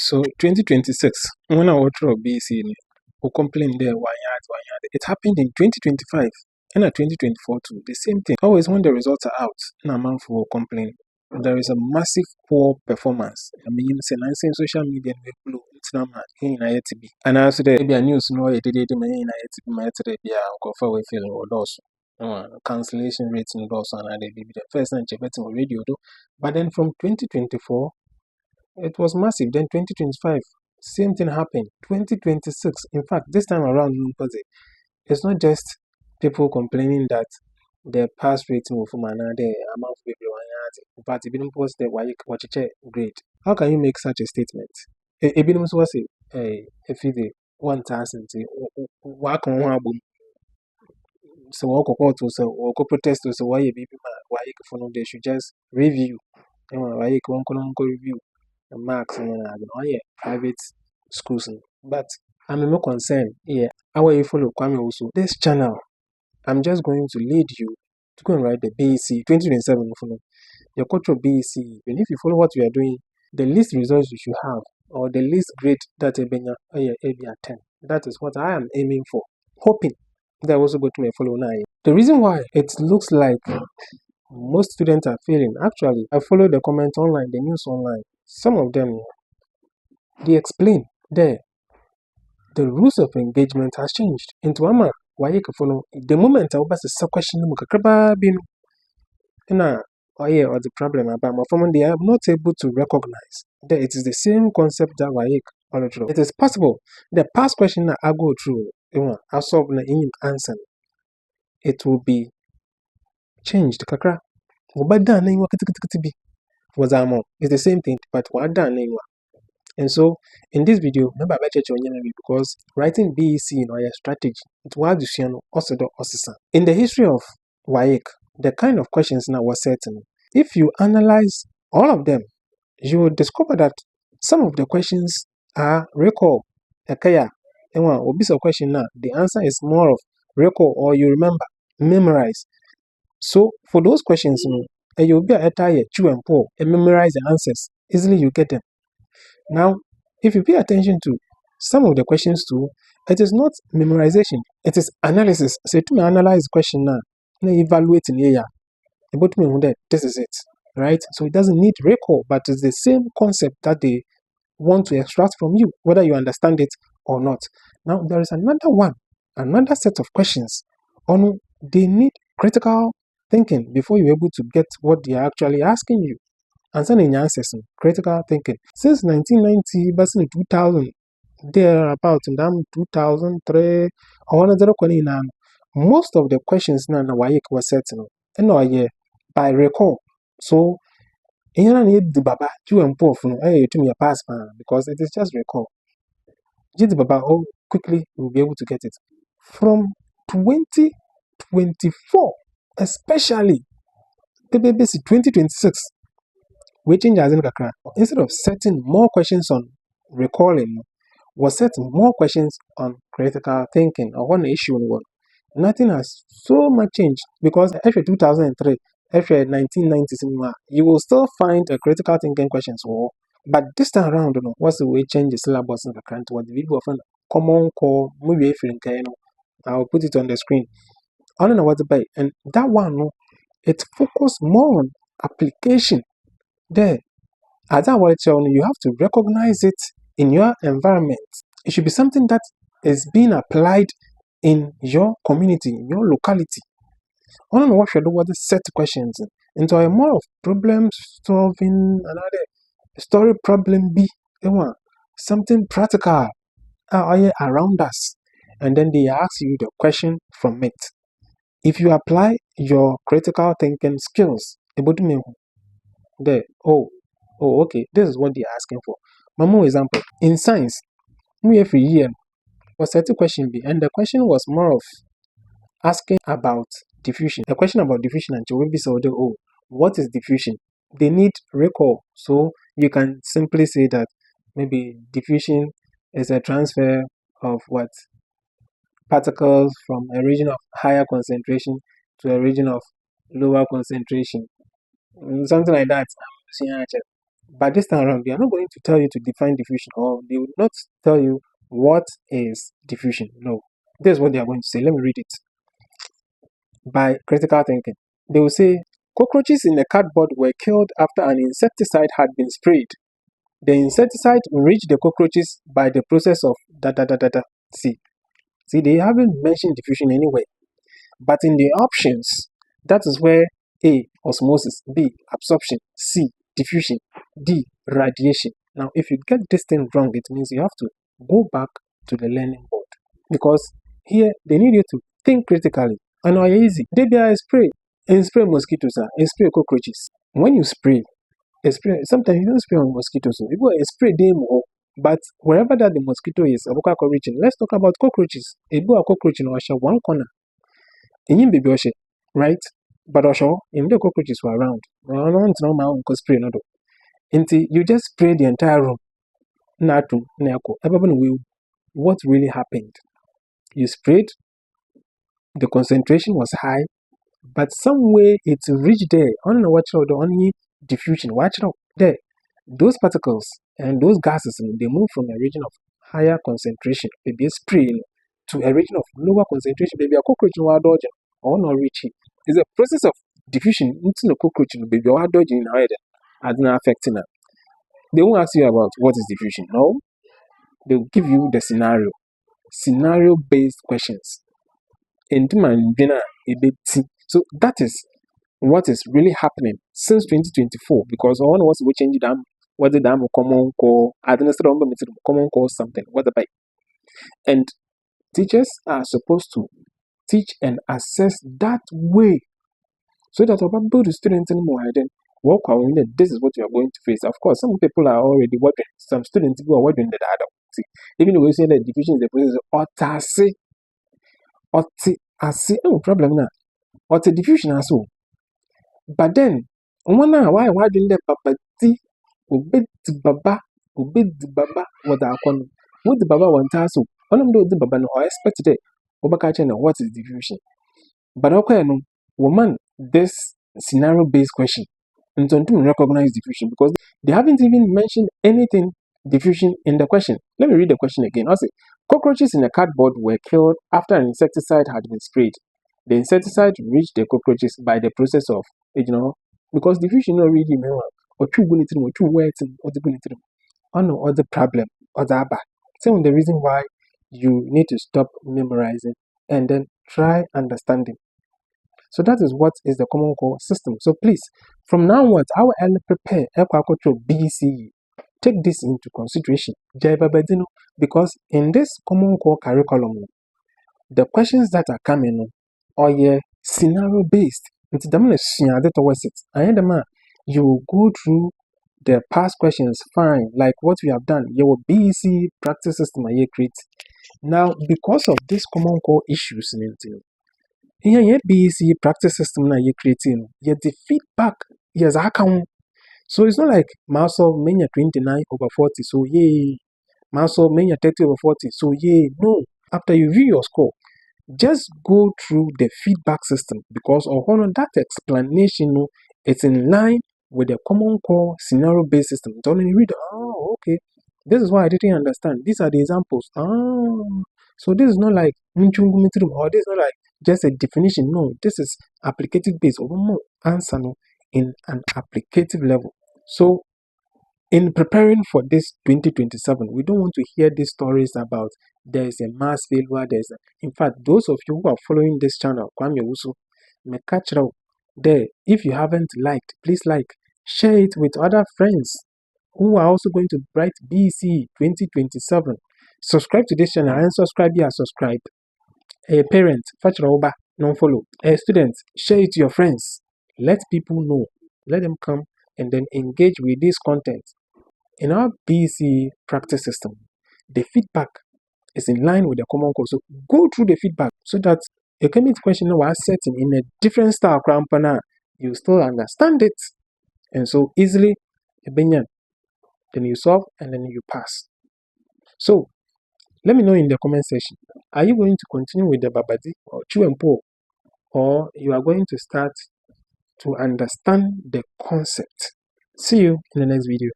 So 2026, when I wrote BECE, who complained there, it happened in 2025 and at 2024 too. The same thing. Always when the results are out, no man for complain. There is a massive poor performance. I mean, it's an answer in social media and blue. It's not in ITB. And also there be a news no it did in ITB my be a cover we feel or loss. Cancellation rates in loss and they be the first time betting on radio though. But then from 2024 it was massive. Then 2025, same thing happened. 2026, in fact, this time around, it's not just people complaining that the pass rating of manana the amount of people but it didn't post the WAEC grade. How can you make such a statement? It didn't was a fee 1,000 work on one boom. So walk court or go protest so why you baby WAEC for no they should just review. And WAEC one can review. The marks and private schools. But I'm more concerned here. How you follow Quame Owusu? This channel, I'm just going to lead you to go and write the BECE 2027. Your culture BECE. And if you follow what we are doing, the least results you should have, or the least grade that a 10. That is what I am aiming for. Hoping that I also go to my follow now. The reason why it looks like most students are failing, actually, I follow the comments online, the news online. Some of them, they explain there the rules of engagement has changed. Into ama WAEC follow the moment I was a question or the problem about my family, they are not able to recognize that it is the same concept that WAEC follow through. It is possible the past question that I go through, I solve the answer. It will be changed. Kakra. Was it's the same thing, but what done anyway. And so in this video, remember because writing BECE in our strategy, it was also in the history of WAEC, the kind of questions now was certain. If you analyze all of them, you will discover that some of the questions are recall. And one question now, the answer is more of recall or you remember, memorize. So for those questions, you'll be a tired, chew and pour, and memorize the answers. Easily you get them. Now, if you pay attention to some of the questions too, it is not memorization, it is analysis. So to me analyze the question now, evaluate in area. About me that this is it. Right? So it doesn't need recall, but it's the same concept that they want to extract from you, whether you understand it or not. Now there is another set of questions on they need critical thinking before you're able to get what they are actually asking you. Answer in answers, critical thinking. Since 1990, but in 2000, there about in 2003, or another most of the questions now WAEC was certain. And by recall. So, you need the baba, you and poor from to me a pass because it is just recall. Just the baba, quickly we'll be able to get it. From 2024, especially the BECE 2026, we change as in kakra. Instead of setting more questions on recalling, was setting more questions on critical thinking or one issue on one. Nothing has so much changed because after 2003, after 1990s, you will still find a critical thinking questions. But this time around, what's the way change the syllabus in the current what the video of a common core movie I'll put it on the screen. I don't know what to buy, and that one it focused more on application. There, as I was telling you, have to recognize it in your environment. It should be something that is being applied in your community, in your locality. I don't know what should do what the set questions into a more of problem solving, another story problem B, something practical around us, and then they ask you the question from it. If you apply your critical thinking skills, there, okay, this is what they're asking for. One example, in science, we every year was set a question B, and the question was more of asking about diffusion. A question about diffusion and will be so what is diffusion? They need recall, so you can simply say that maybe diffusion is a transfer of what particles from a region of higher concentration to a region of lower concentration, something like that. But this time around, they are not going to tell you to define diffusion, or they will not tell you what is diffusion. No. This is what they are going to say. Let me read it. By critical thinking, they will say cockroaches in a cardboard were killed after an insecticide had been sprayed. The insecticide reached the cockroaches by the process of da da da da da. See, they haven't mentioned diffusion anywhere. But in the options, that is where A, osmosis, B, absorption, C, diffusion, D, radiation. Now, if you get this thing wrong, it means you have to go back to the learning board. Because here, they need you to think critically. And not easy. They be a spray. And spray mosquitoes, and spray cockroaches. When you spray, sometimes you don't spray on mosquitoes. You go spray them, but wherever that the mosquito is, let's talk about cockroaches. A cockroach in one corner. In baby oshe, right? But osho, in the cockroaches were around. I don't know my own spray no do. Until you just spray the entire room. Natu, neako. Everyone will. What really happened? You sprayed, the concentration was high, but some way it reached there. I don't know what the only diffusion. Watch out there. Those particles and those gases, they move from a region of higher concentration, maybe a spray, to a region of lower concentration, maybe a cockroach no dodging or not reaching. It's a process of diffusion into the cockroach, baby, or dodging in either. I don't affecting them. They won't ask you about what is diffusion. No, they'll give you the scenario-based questions. So that is what is really happening since 2024, because all was we change them, whether them common core, administrative common core something, whether by. And teachers are supposed to teach and assess that way, so that our build the students anymore. Then work out that this is what you are going to face. Of course, some people are already working. Some students who are working the other. See, even though we say that division is the process of no problem now. Or the diffusion as well. But then, why didn't the papa obey the baba what I call what the baba want us to? All of the baba no expected it. Obakachen, what is diffusion? But okay, no woman, this scenario based question and don't recognize diffusion because they haven't even mentioned anything diffusion in the question. Let me read the question again. I say cockroaches in a cardboard were killed after an insecticide had been sprayed. The insecticide reached the cockroaches by the process of, because diffusion not really mean or two bulletin or two words or the bulletin or no other problem or the other. So the reason why you need to stop memorizing and then try understanding. So that is what is the common core system. So please, from now on, I will prepare BECE. Take this into consideration, because in this common core curriculum, the questions that are coming are scenario based. It's the towards it. And you will go through the past questions fine, like what we have done. Your BECE practice system create. Now, because of this common core issues, here BECE practice system na you creating, yet the feedback yes I can. So it's not like Maso mania 29/40, so yay. Maso mania 30/40, so yay. No, after you view your score, just go through the feedback system because of that explanation, it's in line with the common core scenario based system. Don't you read, oh, okay. This is why I didn't understand. These are the examples. Oh, so this is not like or this is not like just a definition. No, this is applicative based or more answer in an applicative level. So in preparing for this 2027, we don't want to hear these stories about there is a mass failure. In fact, those of you who are following this channel, Quame Owusu, me catch out there. If you haven't liked, please like, share it with other friends who are also going to write BECE 2027. Subscribe to this channel and subscribe here. Subscribe. A parent, fetch Roba, non-follow. A student, share it to your friends. Let people know. Let them come and then engage with this content. In our BECE practice system, the feedback is in line with the common core. So go through the feedback so that a coming question was setting in a different style crampana, you still understand it. And so easily, then you solve and then you pass. So let me know in the comment section. Are you going to continue with the Babadi or Chu and Po? Or you are going to start to understand the concept? See you in the next video.